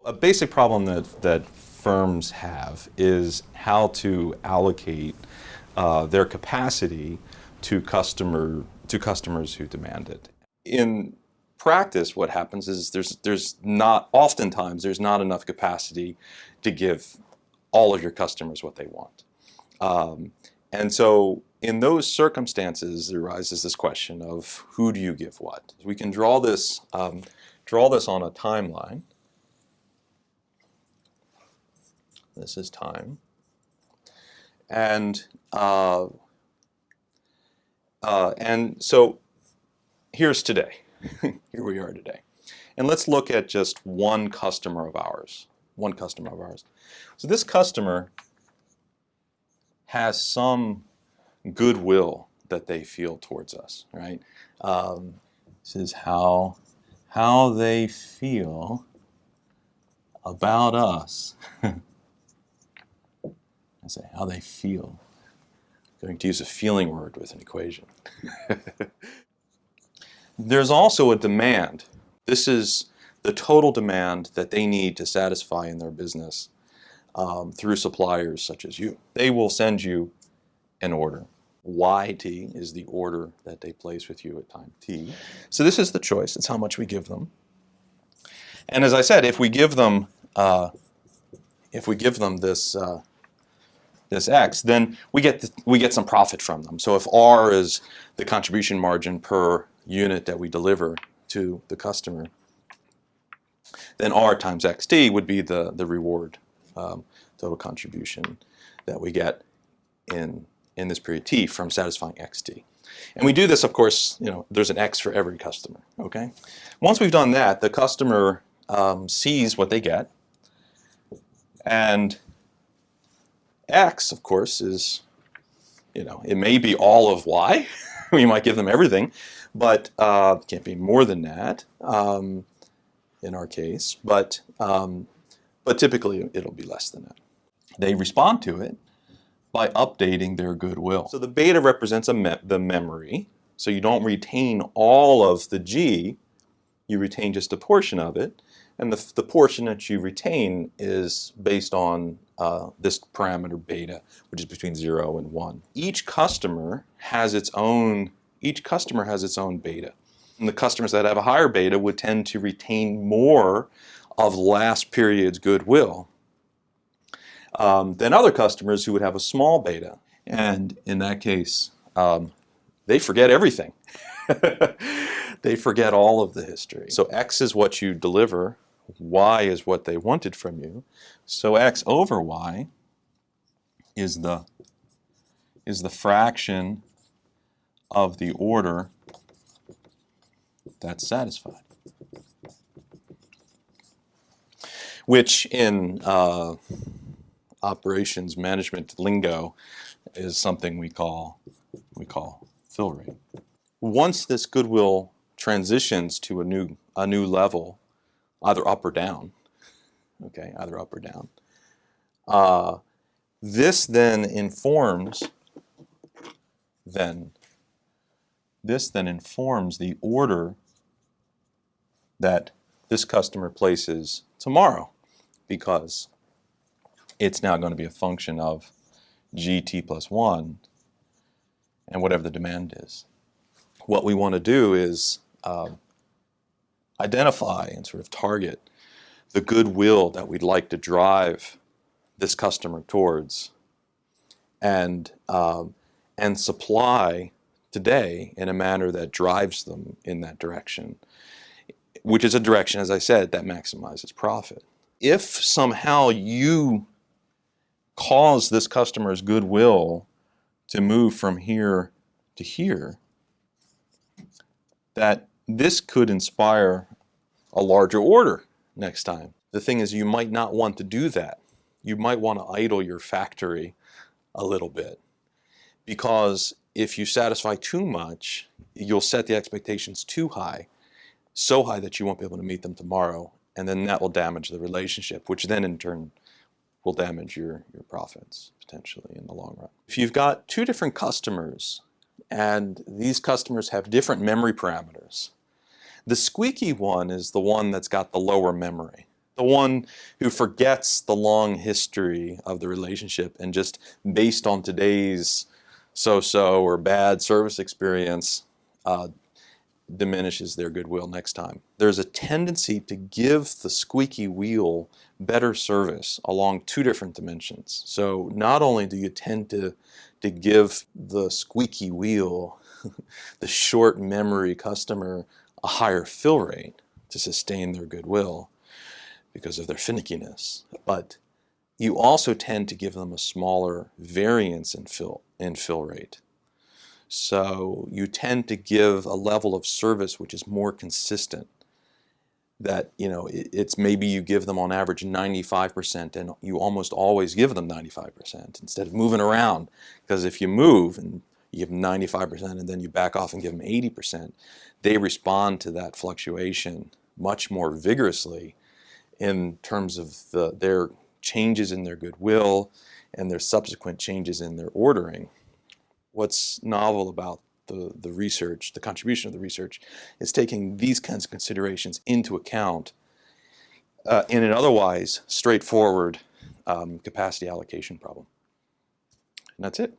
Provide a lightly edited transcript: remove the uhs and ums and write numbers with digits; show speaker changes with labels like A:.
A: A basic problem that firms have is how to allocate their capacity to customers who demand it. In practice, what happens is oftentimes there's not enough capacity to give all of your customers what they want. And so in those circumstances, there arises this question of who do you give what? We can draw this on a timeline. This is time. And so here's today. Here we are today. And let's look at just one customer of ours. So this customer has some goodwill that they feel towards us, right? This is how they feel about us. I say how they feel. I'm going to use a feeling word with an equation. There's also a demand. This is the total demand that they need to satisfy in their business through suppliers such as you. They will send you an order. YT is the order that they place with you at time T. So this is the choice. It's how much we give them. And as I said, if we give them this X, then we get some profit from them. So if R is the contribution margin per unit that we deliver to the customer, then R times XT would be the reward, total contribution that we get in this period T from satisfying XT. And we do this, of course, there's an X for every customer, okay? Once we've done that, the customer sees what they get, and X, of course, is, it may be all of Y. We might give them everything, but it can't be more than that in our case. But typically, it'll be less than that. They respond to it by updating their goodwill. So the beta represents the memory. So you don't retain all of the G. You retain just a portion of it. And the portion that you retain is based on this parameter beta, which is between 0 and 1. Each customer has its own beta. And the customers that have a higher beta would tend to retain more of last period's goodwill than other customers who would have a small beta. And in that case, they forget everything. They forget all of the history. So X is what you deliver. Y is what they wanted from you. So X over Y is the fraction of the order that's satisfied, which in operations management lingo is something we call fill rate. Once this goodwill transitions to a new level, either up or down, okay, this then informs the order that this customer places tomorrow, because it's now going to be a function of GT plus 1 and whatever the demand is. What we want to do is identify and sort of target the goodwill that we'd like to drive this customer towards, and supply today in a manner that drives them in that direction, which is a direction, as I said, that maximizes profit. If somehow you cause this customer's goodwill to move from here to here, that this could inspire a larger order next time. The thing is, you might not want to do that. You might want to idle your factory a little bit, because if you satisfy too much, you'll set the expectations too high, so high that you won't be able to meet them tomorrow, and then that will damage the relationship, which then in turn will damage your profits potentially in the long run. If you've got two different customers and these customers have different memory parameters, the squeaky one is the one that's got the lower memory. The one who forgets the long history of the relationship and just based on today's so-so or bad service experience diminishes their goodwill next time. There's a tendency to give the squeaky wheel better service along two different dimensions. So not only do you tend to give the squeaky wheel, the short memory customer, a higher fill rate to sustain their goodwill because of their finickiness, but you also tend to give them a smaller variance in fill rate. So you tend to give a level of service which is more consistent. That, you know, it's maybe you give them on average 95% and you almost always give them 95% instead of moving around. Because if you move and you give them 95% and then you back off and give them 80%, they respond to that fluctuation much more vigorously in terms of their changes in their goodwill and their subsequent changes in their ordering. What's novel about the research, the contribution of the research, is taking these kinds of considerations into account in an otherwise straightforward capacity allocation problem. And that's it.